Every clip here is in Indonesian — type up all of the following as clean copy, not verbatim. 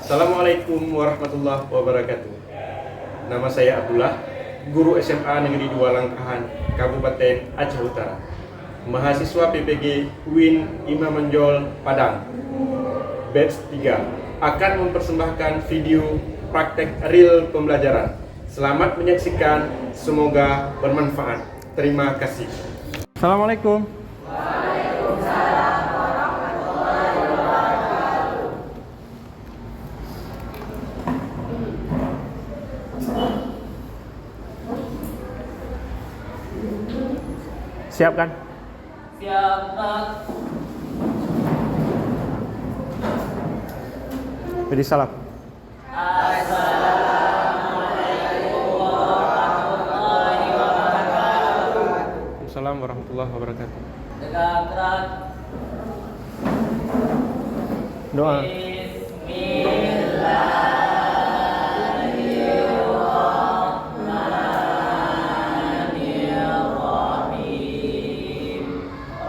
Assalamualaikum warahmatullahi wabarakatuh. Nama saya Abdullah, guru SMA Negeri 2 Langkahan, Kabupaten Aceh Utara. Mahasiswa PPG UIN Imam Bonjol Padang, batch 3, akan mempersembahkan video praktek real pembelajaran. Selamat menyaksikan, semoga bermanfaat. Terima kasih. Assalamualaikum. Siap kan? Siap, Pak. Beri salam. Assalamualaikum warahmatullahi wabarakatuh. Assalamualaikum warahmatullahi wabarakatuh. Tegak gerak. Doa. Bismillahirrahmanirrahim.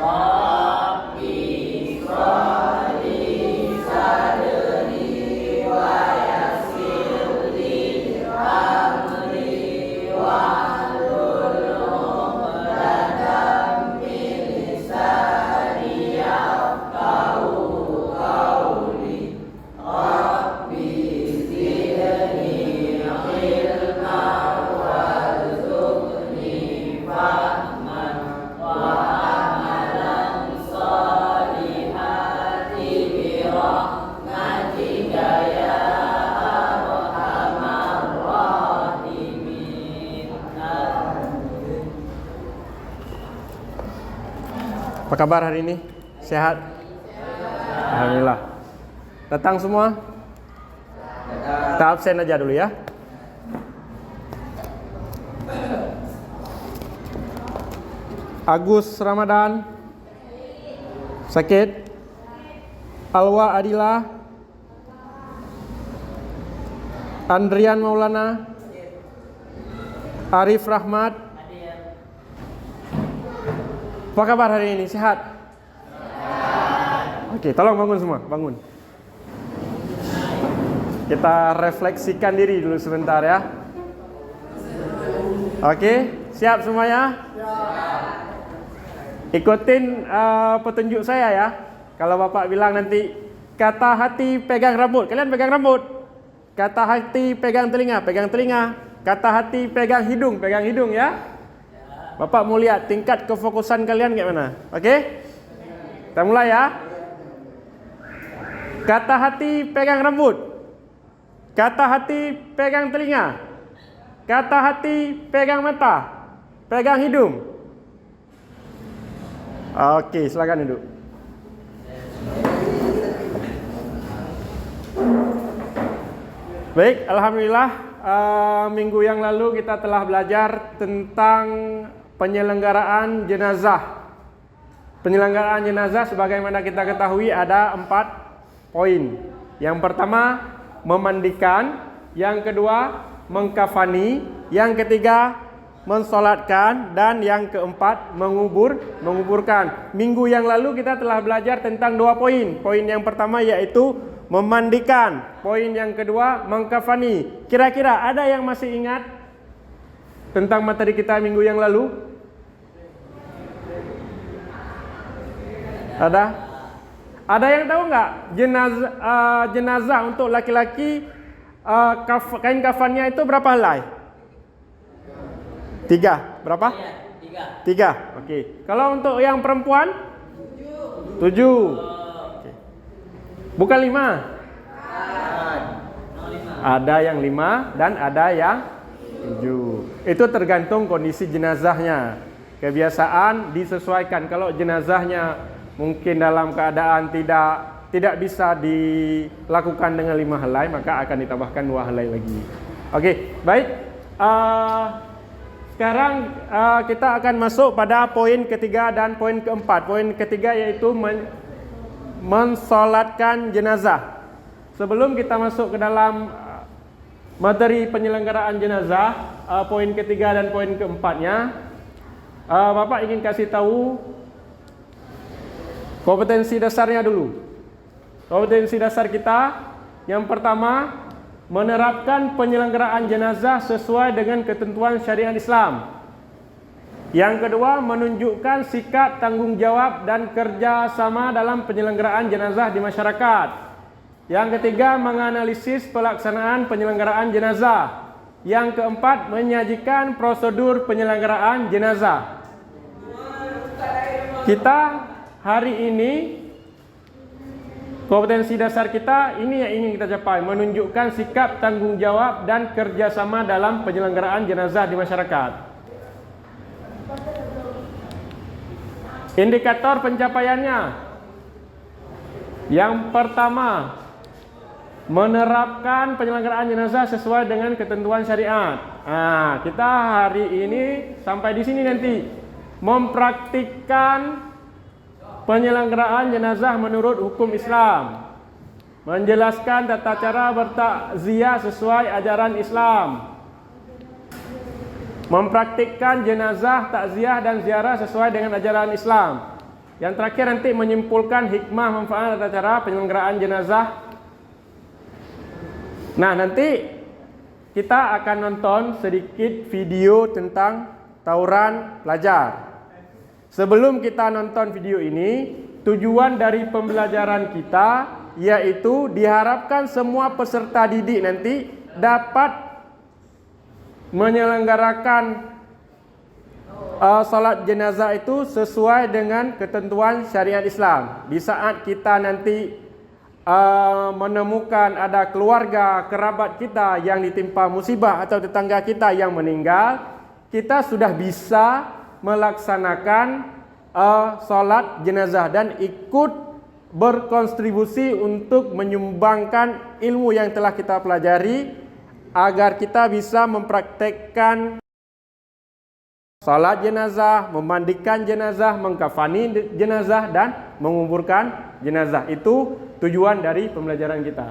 Rabbi sholli sadri wa yassirli amri wahlul 'uqdatam min lisani yafqahu qawli. Rabbi zidni ilman warzuqni fahman wa amalan sholihati bi rahmatika ya arhamar rahimin. Apa kabar hari ini? Sehat? Alhamdulillah. Datang semua? Kita absen aja dulu ya. Agus Ramadan. Sakit? Alwa Adila. Andrian Maulana. Arif Rahmat. Apa kabar hari ini? Sehat? Oke, tolong bangun semua, bangun. Kita refleksikan diri dulu sebentar ya. Oke, siap semuanya? Ikutin petunjuk saya ya. Kalau Bapak bilang nanti kata hati pegang rambut, kalian pegang rambut. Kata hati pegang telinga, pegang telinga. Kata hati pegang hidung ya. Bapak mau lihat tingkat kefokusan kalian kayak mana. Oke? Kita mulai ya. Kata hati pegang rambut. Kata hati pegang telinga. Kata hati pegang mata. Pegang hidung. Oke, silakan duduk. Baik, alhamdulillah minggu yang lalu kita telah belajar tentang penyelenggaraan jenazah. Penyelenggaraan jenazah sebagaimana kita ketahui ada 4 poin. Yang pertama, memandikan. Yang kedua, mengkafani. Yang ketiga, mensolatkan. Dan yang keempat, menguburkan. Minggu yang lalu kita telah belajar tentang 2 poin. Poin yang pertama yaitu memandikan. Poin yang kedua, mengkafani. Kira-kira ada yang masih ingat tentang materi kita minggu yang lalu? Ada? Ada yang tahu nggak jenazah untuk laki-laki kain kafannya itu berapa helai? 3. Berapa? 3. Oke. Kalau untuk yang perempuan? 7. Oke. Bukan 5. Ada yang 5 dan ada yang 7. Itu tergantung kondisi jenazahnya. Kebiasaan disesuaikan. Kalau jenazahnya mungkin dalam keadaan tidak bisa dilakukan dengan 5 helai, maka akan ditambahkan 2 helai lagi. Oke, baik. Sekarang kita akan masuk pada poin ketiga dan poin keempat. Poin ketiga yaitu mensolatkan jenazah. Sebelum kita masuk ke dalam materi penyelenggaraan jenazah, poin ketiga dan poin keempatnya, Bapak ingin kasih tahu kompetensi dasarnya dulu. Kompetensi dasar kita Yang pertama, menerapkan penyelenggaraan jenazah sesuai dengan ketentuan syariat Islam. Yang kedua, menunjukkan sikap tanggung jawab dan kerjasama dalam penyelenggaraan jenazah di masyarakat. Yang ketiga, menganalisis pelaksanaan penyelenggaraan jenazah. Yang keempat, menyajikan prosedur penyelenggaraan jenazah. Kita hari ini, kompetensi dasar kita ini yang ingin kita capai, menunjukkan sikap tanggung jawab dan kerjasama dalam penyelenggaraan jenazah di masyarakat. Indikator pencapaiannya. Yang pertama, menerapkan penyelenggaraan jenazah sesuai dengan ketentuan syariat. Nah, kita hari ini sampai di sini nanti mempraktikkan penyelenggaraan jenazah menurut hukum Islam, menjelaskan tata cara bertakziah sesuai ajaran Islam, mempraktikkan jenazah, takziah dan ziarah sesuai dengan ajaran Islam. Yang terakhir nanti menyimpulkan hikmah manfaat tata cara penyelenggaraan jenazah. Nah, nanti kita akan nonton sedikit video tentang tawuran pelajar. Sebelum kita nonton video ini, tujuan dari pembelajaran kita yaitu diharapkan semua peserta didik nanti dapat menyelenggarakan salat jenazah itu sesuai dengan ketentuan syariat Islam. Di saat kita nanti menemukan ada keluarga, kerabat kita yang ditimpa musibah atau tetangga kita yang meninggal, kita sudah bisa melaksanakan salat jenazah dan ikut berkontribusi untuk menyumbangkan ilmu yang telah kita pelajari agar kita bisa mempraktekkan salat jenazah, memandikan jenazah, mengkafani jenazah dan menguburkan jenazah. Itu tujuan dari pembelajaran kita.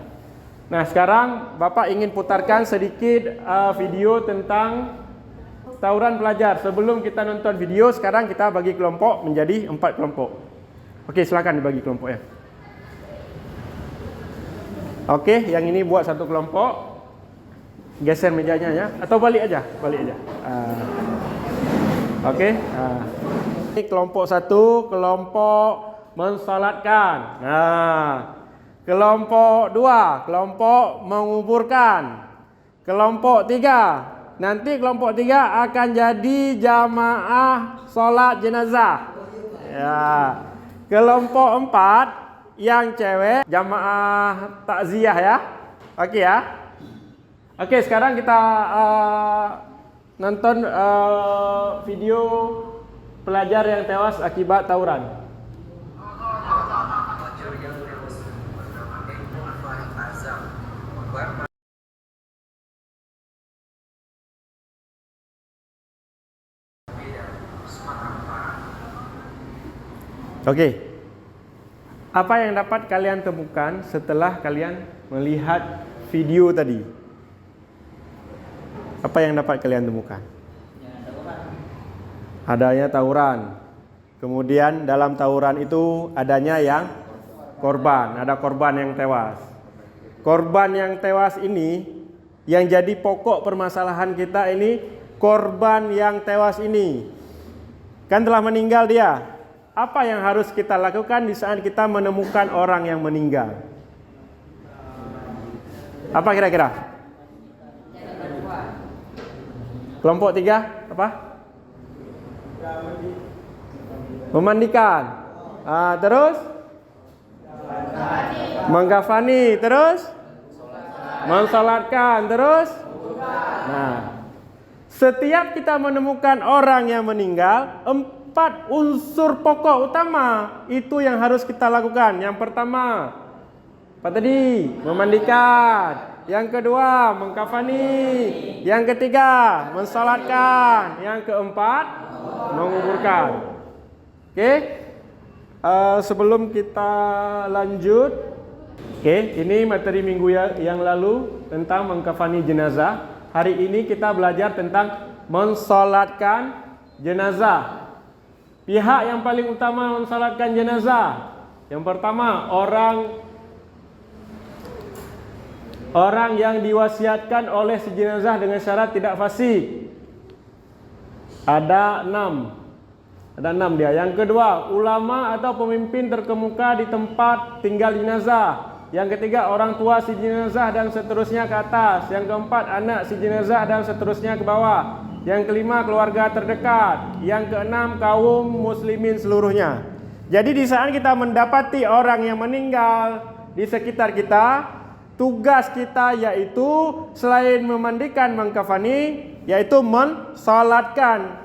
Nah, sekarang Bapak ingin putarkan sedikit video tentang tawuran pelajar. Sebelum kita nonton video, sekarang kita bagi kelompok menjadi 4 kelompok. Oke, silakan dibagi kelompok ya. Oke, yang ini buat satu kelompok. Geser mejanya ya, atau balik aja. Oke. Ini kelompok satu, kelompok mensalatkan. Nah, kelompok 2, kelompok menguburkan. Kelompok 3, nanti kelompok 3 akan jadi jamaah salat jenazah. Ya. Kelompok 4 yang cewek jamaah takziah ya. Oke ya. Oke, sekarang kita nonton video pelajar yang tewas akibat tawuran. Oke. Apa yang dapat kalian temukan setelah kalian melihat video tadi? Apa yang dapat kalian temukan? Adanya tawuran. Kemudian dalam tawuran itu adanya yang korban. Ada korban yang tewas. Korban yang tewas ini, yang jadi pokok permasalahan kita ini, korban yang tewas ini kan telah meninggal dia. Apa yang harus kita lakukan di saat kita menemukan orang yang meninggal? Apa kira-kira? Kelompok 3 apa? Memandikan. Terus? Mengkafani. Terus? Mensalatkan. Terus? Nah, setiap kita menemukan orang yang meninggal, 4 unsur pokok utama itu yang harus kita lakukan. Yang pertama, apa tadi? Memandikan. Yang kedua, mengkafani. Yang ketiga, mensalatkan. Yang keempat, menguburkan. Oke. Sebelum kita lanjut, oke, ini materi minggu yang lalu tentang mengkafani jenazah. Hari ini kita belajar tentang mensalatkan jenazah. Pihak yang paling utama mensalatkan jenazah. Yang pertama, orang Orang yang diwasiatkan oleh si jenazah dengan syarat tidak fasik. Ada 6. Ada 6 dia. Yang kedua, ulama atau pemimpin terkemuka di tempat tinggal jenazah. Yang ketiga, orang tua si jenazah dan seterusnya ke atas. Yang keempat, anak si jenazah dan seterusnya ke bawah. Yang kelima, keluarga terdekat. Yang keenam, kaum muslimin seluruhnya. Jadi di saat kita mendapati orang yang meninggal di sekitar kita, tugas kita yaitu selain memandikan, mengkafani, yaitu mensalatkan.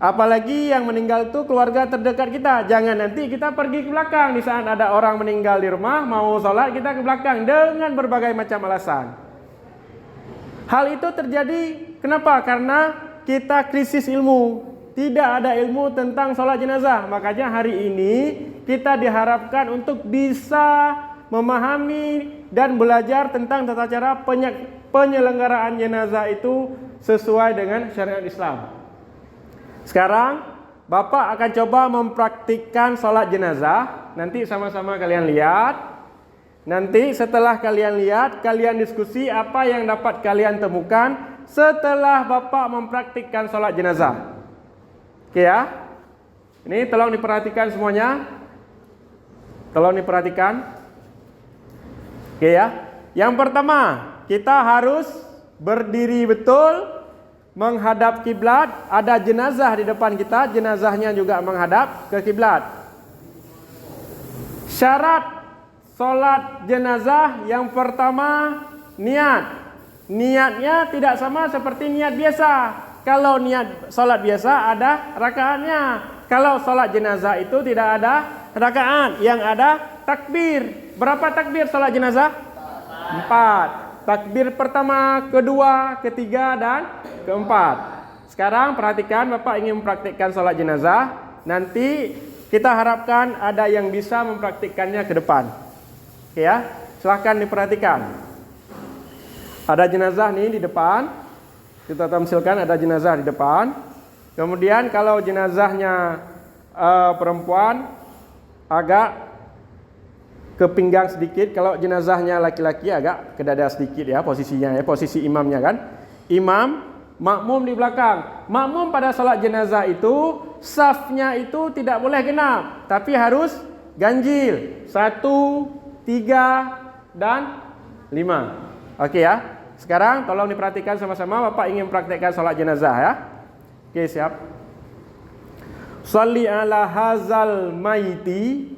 Apalagi yang meninggal itu keluarga terdekat kita. Jangan nanti kita pergi ke belakang. Di saat ada orang meninggal di rumah, mau sholat, kita ke belakang dengan berbagai macam alasan. Hal itu terjadi kenapa? Karena kita krisis ilmu. Tidak ada ilmu tentang sholat jenazah. Makanya hari ini kita diharapkan untuk bisa memahami dan belajar tentang tata cara penyelenggaraan jenazah itu sesuai dengan syariat Islam. Sekarang Bapak akan coba mempraktikkan sholat jenazah. Nanti sama-sama kalian lihat. Nanti setelah kalian lihat, kalian diskusi apa yang dapat kalian temukan setelah Bapak mempraktikkan sholat jenazah. Oke ya. Ini tolong diperhatikan semuanya. Tolong diperhatikan. Oke ya. Yang pertama, kita harus berdiri betul, menghadap kiblat. Ada jenazah di depan kita, jenazahnya juga menghadap ke kiblat. Syarat salat jenazah yang pertama, niat. Niatnya tidak sama seperti niat biasa. Kalau niat salat biasa ada rakaatnya. Kalau salat jenazah itu tidak ada rakaat, yang ada takbir. Berapa takbir salat jenazah? 4. Takbir pertama, kedua, ketiga, dan keempat. Sekarang perhatikan, Bapak ingin mempraktikkan sholat jenazah. Nanti kita harapkan ada yang bisa mempraktikkannya ke depan. Oke ya, silahkan diperhatikan. Ada jenazah nih di depan. Kita tamsilkan ada jenazah di depan. Kemudian kalau jenazahnya perempuan, agak ke pinggang sedikit. Kalau jenazahnya laki-laki agak ke dada sedikit ya posisinya ya, posisi imamnya kan. Imam, makmum di belakang. Makmum pada salat jenazah itu safnya itu tidak boleh genap, tapi harus ganjil. 1, 3, dan 5. Oke ya. Sekarang tolong diperhatikan sama-sama, Bapak ingin praktekkan salat jenazah ya. Oke, siap. Shalli ala hazal maiti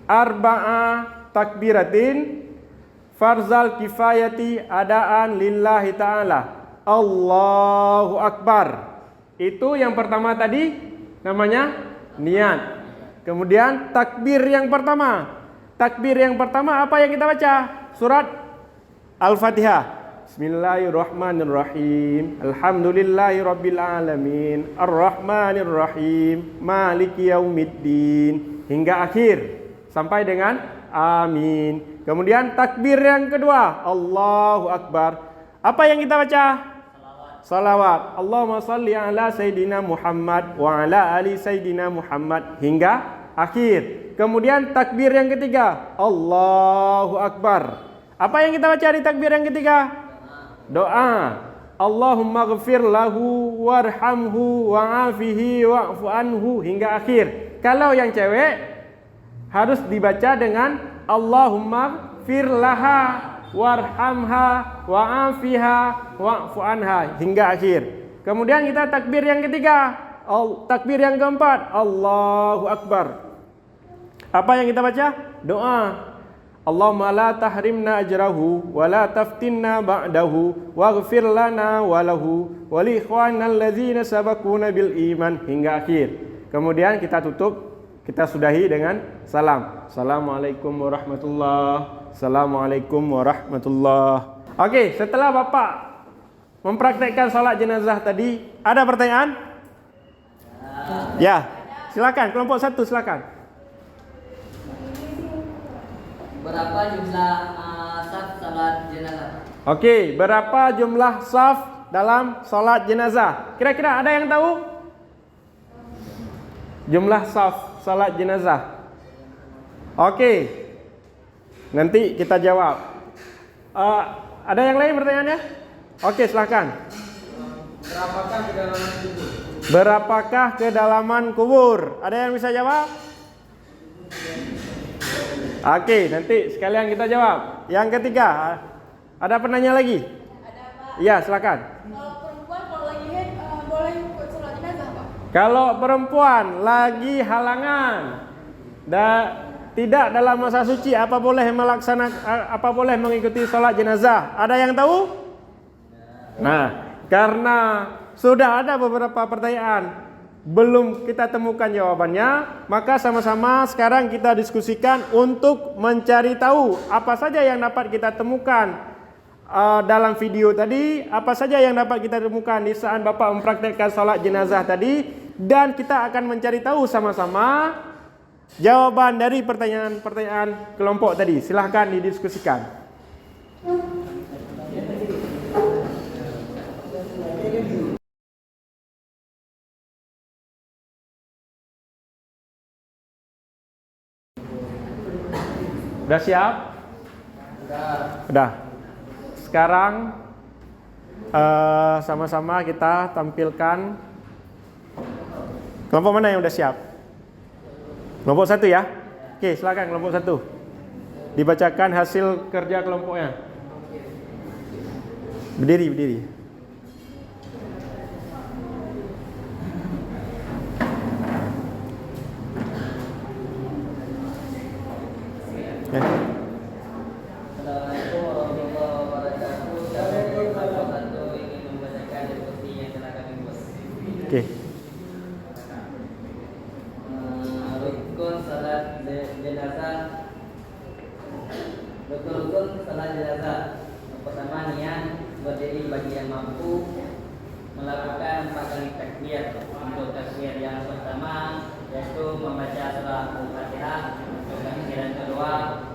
arba'a takbiratin farzal kifayati adaan lillahi ta'ala. Allahu Akbar. Itu yang pertama tadi namanya niat. Kemudian takbir yang pertama. Takbir yang pertama apa yang kita baca? Surat Al-Fatihah. Bismillahirrahmanirrahim. Alhamdulillahirabbil alamin. Arrahmanirrahim. Maliki yaumiddin. Hingga akhir. Sampai dengan amin. Kemudian takbir yang kedua, Allahu Akbar. Apa yang kita baca? Salawat. Allahumma salli ala Sayyidina Muhammad wa ala ali Sayyidina Muhammad. Hingga akhir. Kemudian takbir yang ketiga, Allahu Akbar. Apa yang kita baca di takbir yang ketiga? Doa. Allahumma ghfir lahu warhamhu wa'afihi wa'fu anhu. Hingga akhir. Kalau yang cewek harus dibaca dengan Allahumma fir laha warhamha wa'afiha wa'fu anha hingga akhir. Kemudian kita takbir yang ketiga, takbir yang keempat, Allahu Akbar. Apa yang kita baca? Doa. Allahumma la tahrimna ajrahu wa la taftinna ba'dahu waghfir lana wa lahu wa li ikhwanina allazina sabaquna bil iman hingga akhir. Kemudian kita tutup. Kita sudahi dengan salam. Assalamualaikum warahmatullahi. Assalamualaikum warahmatullahi. Oke, setelah Bapak mempraktekkan salat jenazah tadi, ada pertanyaan? Ya, silakan. Kelompok 1 silakan. Berapa jumlah saf salat jenazah? Oke, berapa jumlah saf dalam salat jenazah? Kira-kira ada yang tahu? Jumlah saf salat jenazah. Oke. Nanti kita jawab. Ada yang lain pertanyaannya? Oke, silakan. Berapakah kedalaman kubur? Berapakah kedalaman kubur? Ada yang bisa jawab? Oke, nanti sekalian kita jawab. Yang ketiga, ada penanya lagi? Ada Pak. Iya, silakan. Kalau perempuan kalau lagi haid boleh ikut sholat jenazah Pak? Kalau perempuan lagi halangan dan tidak dalam masa suci, apa boleh mengikuti sholat jenazah? Ada yang tahu? Nah, karena sudah ada beberapa pertanyaan belum kita temukan jawabannya, maka sama-sama sekarang kita diskusikan untuk mencari tahu apa saja yang dapat kita temukan dalam video tadi, apa saja yang dapat kita temukan di saat Bapak mempraktekkan sholat jenazah tadi, dan kita akan mencari tahu sama-sama jawaban dari pertanyaan-pertanyaan kelompok tadi. Silahkan didiskusikan. Udah siap? Udah. Sekarang sama-sama kita tampilkan kelompok mana yang udah siap? Kelompok 1 ya? Oke, silakan kelompok 1. Dibacakan hasil kerja kelompoknya. Berdiri. Assalamualaikum warahmatullahi wabarakatuh. Saya ingin membacakan diskusi yang telah kami buat. Oke. Rukun salat jenazah. Rukun salat jenazah. Yang pertama, niat berdiri bagi yang mampu melakukan 4 kali takbir. Untuk takbir yang pertama yaitu membaca surah Al-Fatihah. Untuk takbir yang kedua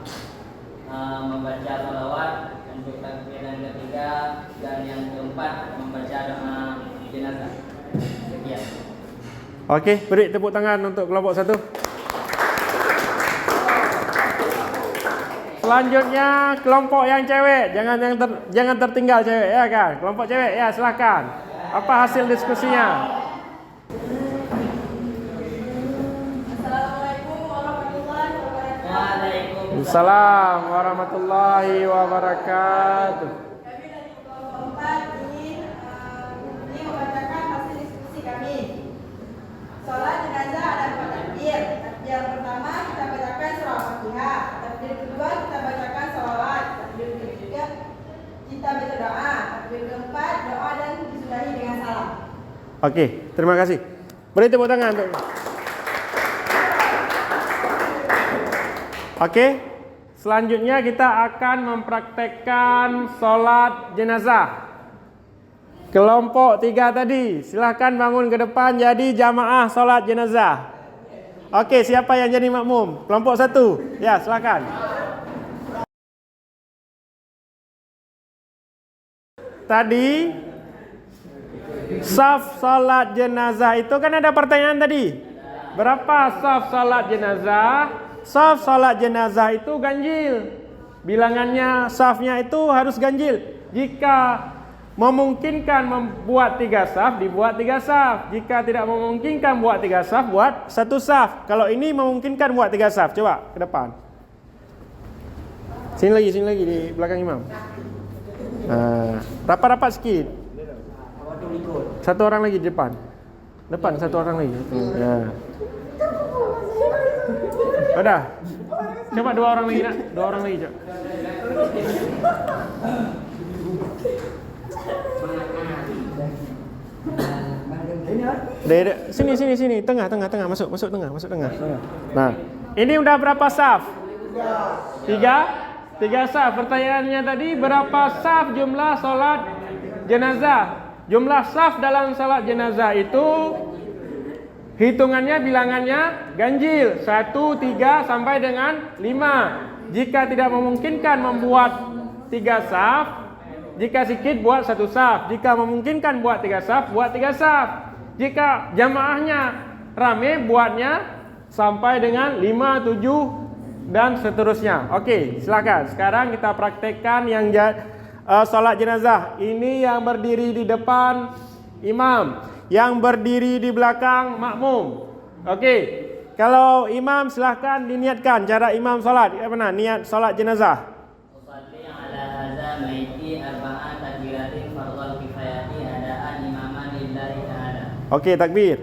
membaca salawat. Untuk takbir yang ketiga dan yang keempat membaca doa jenazah. Sekian. Oke, beri tepuk tangan untuk kelompok 1. Selanjutnya kelompok yang cewek, jangan tertinggal cewek ya kan. Kelompok cewek ya, silakan. Apa hasil diskusinya? Assalamualaikum warahmatullahi wabarakatuh. Waalaikumsalam warahmatullahi wabarakatuh. Kami dari kelompok 4 ingin membacakan hasil diskusi kami. Sholat jenazah ada 4 takbir. Takbir yang pertama kita bacakan surah Al-Fatihah. Takbir kedua kita bacakan sholawat. Takbir ketiga kita baca doa. Takbir keempat doa dan disudahi dengan salam. Oke, terima kasih. Beri tepuk tangan untuk. Oke, selanjutnya kita akan mempraktekkan sholat jenazah. Kelompok 3 tadi, silahkan bangun ke depan jadi jamaah sholat jenazah. Oke, siapa yang jadi makmum? Kelompok 1, ya silahkan. Tadi saf sholat jenazah itu kan ada pertanyaan tadi. Berapa saf sholat jenazah? Saf sholat jenazah itu ganjil. Bilangannya safnya itu harus ganjil. Jika memungkinkan membuat 3 saf, dibuat 3 saf. Jika tidak memungkinkan buat 3 saf, buat 1 saf. Kalau ini memungkinkan buat 3 saf, coba ke depan. Sini lagi di belakang imam. Rapat-rapat sikit. Satu orang lagi di depan. Satu orang lagi. Ya. Udah. Coba 2 orang lagi nak. 2 orang lagi coba. Sini. Tengah. Masuk tengah. Nah, ini udah berapa saf? 3 saf. Pertanyaannya tadi berapa saf jumlah sholat jenazah? Jumlah saf dalam sholat jenazah itu hitungannya bilangannya ganjil 1, 3 sampai dengan 5. Jika tidak memungkinkan membuat 3 saf, jika sedikit buat 1 saf. Jika memungkinkan buat 3 saf, buat 3 saf. Jika jamaahnya rame, buatnya sampai dengan 5, 7 dan seterusnya. Oke, silakan. Sekarang kita praktekkan yang salat jenazah. Ini yang berdiri di depan imam, yang berdiri di belakang makmum. Oke. Kalau imam silahkan diniatkan cara imam salat. Mana niat salat jenazah? Usalli ala hadza maiti arba'an takbiratin fardhal kifayati adaan imaman lillahi ta'ala. Oke, takbir.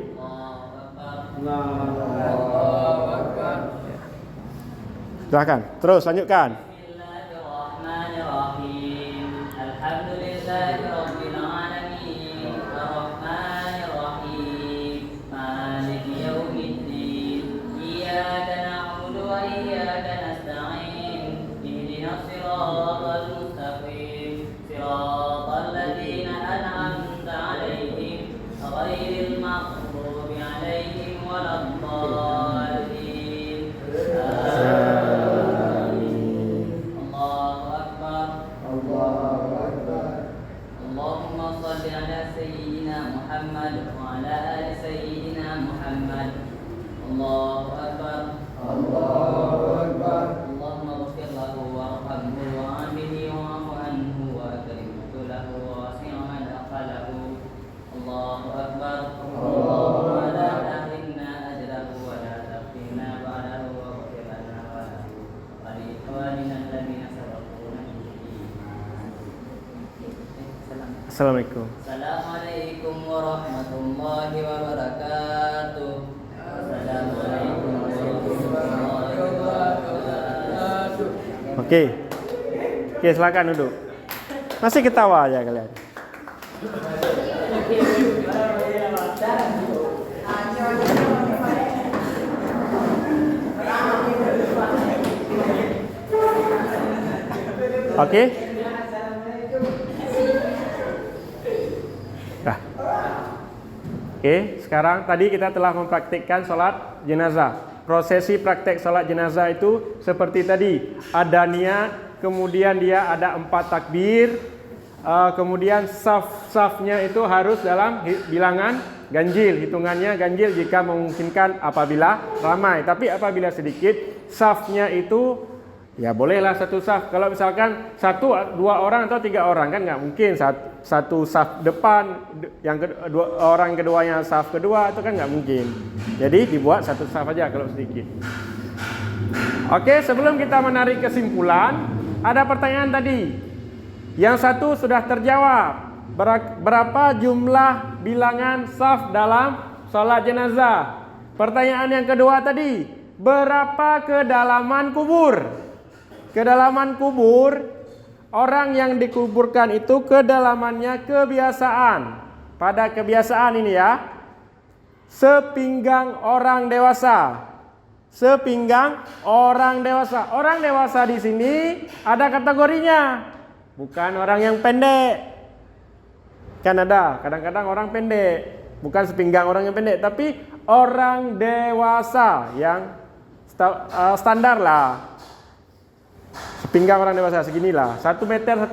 Silahkan. Terus lanjutkan. Bismillahirrahmanirrahim. Alhamdulillahi rabbil alamin. Arrahmanirrahim. Maliki yaumiddin. Iyyaka na'budu wa iyyaka nasta'in. Ihdinas siratal mustaqim. Siratal ladzina an'amta 'alaihim ghairil maghdubi 'alaihim waladdallin. Allahumma salli ala sayyidina Muhammad wa ala ali sayyidina Muhammad. Allahu akbar. Allahumma ighfir lahu warhamhu wa'afihi wa'fu anhu wa akrim lahu wasi'a madkhalahu. Allahu akbar. Allahumma la tahrimna ajrahu wa la taftinna ba'dahu wa ighfir lana wa lahu wa li ikhwanina alladhina sabaquna bil iman. Assalamualaikum. Assalamualaikum warahmatullahi wabarakatuh. Assalamualaikum warahmatullahi wabarakatuh. Oke. Oke, silakan duduk. Masih ketawa aja kalian. Oke. Nah. Oke, sekarang tadi kita telah mempraktikkan sholat jenazah. Prosesi praktek sholat jenazah itu seperti tadi. Ada niat, kemudian dia ada 4 takbir, kemudian saf-safnya itu harus dalam bilangan ganjil. Hitungannya ganjil jika memungkinkan apabila ramai. Tapi apabila sedikit, safnya itu ya bolehlah satu saf. Kalau misalkan 1, 2 orang atau 3 orang kan nggak mungkin satu saf depan, yang orang keduanya saf kedua, itu kan nggak mungkin. Jadi dibuat satu saf aja kalau sedikit. Oke, sebelum kita menarik kesimpulan, ada pertanyaan tadi. Yang satu sudah terjawab. Berapa jumlah bilangan saf dalam sholat jenazah? Pertanyaan yang kedua tadi, berapa kedalaman kubur? Kedalaman kubur, orang yang dikuburkan itu kedalamannya kebiasaan. Pada kebiasaan ini ya, sepinggang orang dewasa. Sepinggang orang dewasa. Orang dewasa di sini ada kategorinya. Bukan orang yang pendek. Kan ada, kadang-kadang orang pendek. Bukan sepinggang orang yang pendek, tapi orang dewasa yang standar lah. Sepinggang orang dewasa seginilah, 1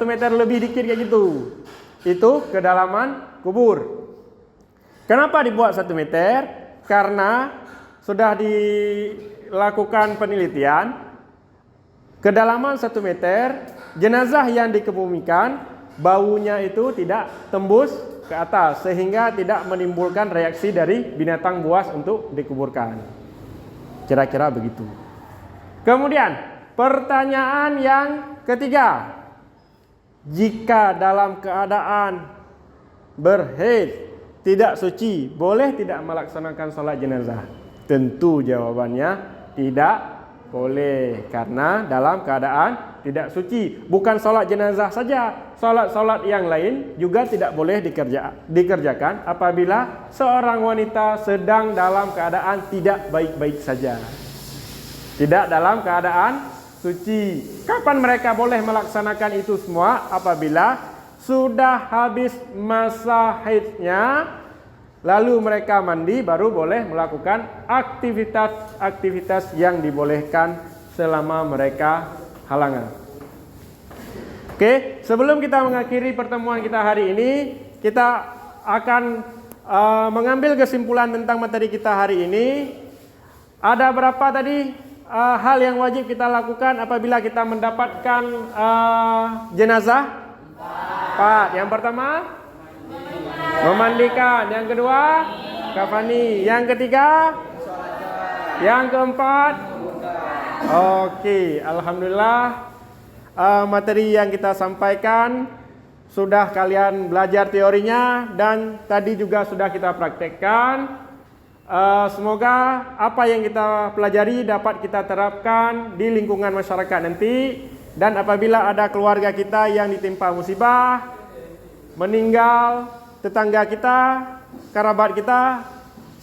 meter lebih dikit kayak gitu. Itu kedalaman kubur. Kenapa dibuat 1 meter? Karena sudah dilakukan penelitian, kedalaman 1 meter, jenazah yang dikebumikan baunya itu tidak tembus ke atas, sehingga tidak menimbulkan reaksi dari binatang buas untuk dikuburkan. Kira-kira begitu. Kemudian pertanyaan yang ketiga, jika dalam keadaan berhaid, tidak suci, boleh tidak melaksanakan sholat jenazah? Tentu jawabannya tidak boleh, karena dalam keadaan tidak suci. Bukan sholat jenazah saja, sholat-sholat yang lain juga tidak boleh dikerjakan apabila seorang wanita sedang dalam keadaan tidak baik-baik saja, tidak dalam keadaan suci. Kapan mereka boleh melaksanakan itu semua? Apabila sudah habis masa haidnya, lalu mereka mandi, baru boleh melakukan aktivitas-aktivitas yang dibolehkan selama mereka halangan. Oke, sebelum kita mengakhiri pertemuan kita hari ini, kita akan mengambil kesimpulan tentang materi kita hari ini. Ada berapa tadi hal yang wajib kita lakukan apabila kita mendapatkan jenazah? 4. Yang pertama, memandikan. Yang kedua, kafani. Yang ketiga, yang keempat, oke, alhamdulillah. Materi yang kita sampaikan sudah kalian belajar teorinya dan tadi juga sudah kita praktekkan. Semoga apa yang kita pelajari dapat kita terapkan di lingkungan masyarakat nanti. Dan apabila ada keluarga kita yang ditimpa musibah, meninggal, tetangga kita, kerabat kita,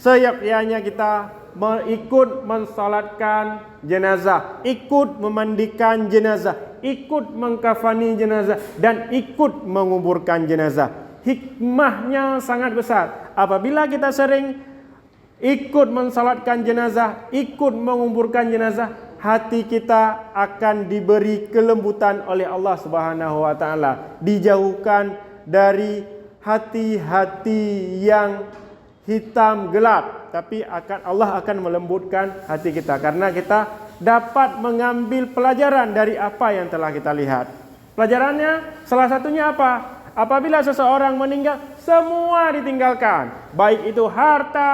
seyogyanya kita ikut mensalatkan jenazah, ikut memandikan jenazah, ikut mengkafani jenazah, dan ikut menguburkan jenazah. Hikmahnya sangat besar. Apabila kita sering ikut mensalatkan jenazah, ikut menguburkan jenazah, hati kita akan diberi kelembutan oleh Allah Subhanahu wa taala, dijauhkan dari hati-hati yang hitam gelap, tapi Allah akan melembutkan hati kita karena kita dapat mengambil pelajaran dari apa yang telah kita lihat. Pelajarannya salah satunya apa? Apabila seseorang meninggal, semua ditinggalkan, baik itu harta,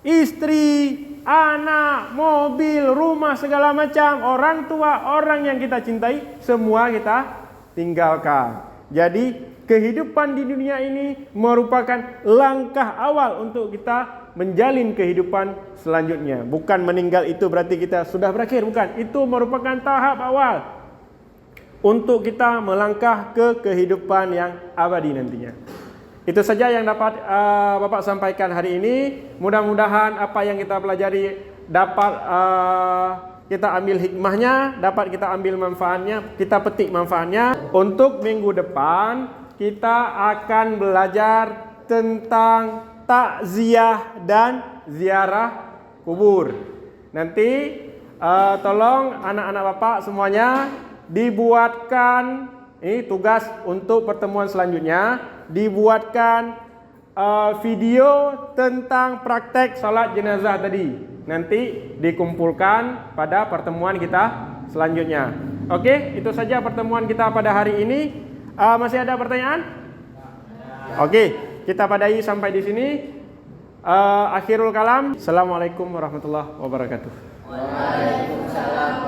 istri, anak, mobil, rumah, segala macam, orang tua, orang yang kita cintai, semua kita tinggalkan. Jadi kehidupan di dunia ini merupakan langkah awal untuk kita menjalin kehidupan selanjutnya. Bukan meninggal itu berarti kita sudah berakhir, bukan. Itu merupakan tahap awal untuk kita melangkah ke kehidupan yang abadi nantinya. Itu saja yang dapat Bapak sampaikan hari ini. Mudah-mudahan apa yang kita pelajari dapat kita ambil hikmahnya, dapat kita ambil manfaatnya, kita petik manfaatnya. Untuk minggu depan kita akan belajar tentang takziah dan ziarah kubur. Nanti tolong anak-anak Bapak semuanya dibuatkan, ini tugas untuk pertemuan selanjutnya, dibuatkan video tentang praktek salat jenazah tadi. Nanti dikumpulkan pada pertemuan kita selanjutnya. Oke, itu saja pertemuan kita pada hari ini. Masih ada pertanyaan? Oke, kita padahi sampai di sini. Akhirul kalam. Assalamualaikum warahmatullahi wabarakatuh. Waalaikumsalam.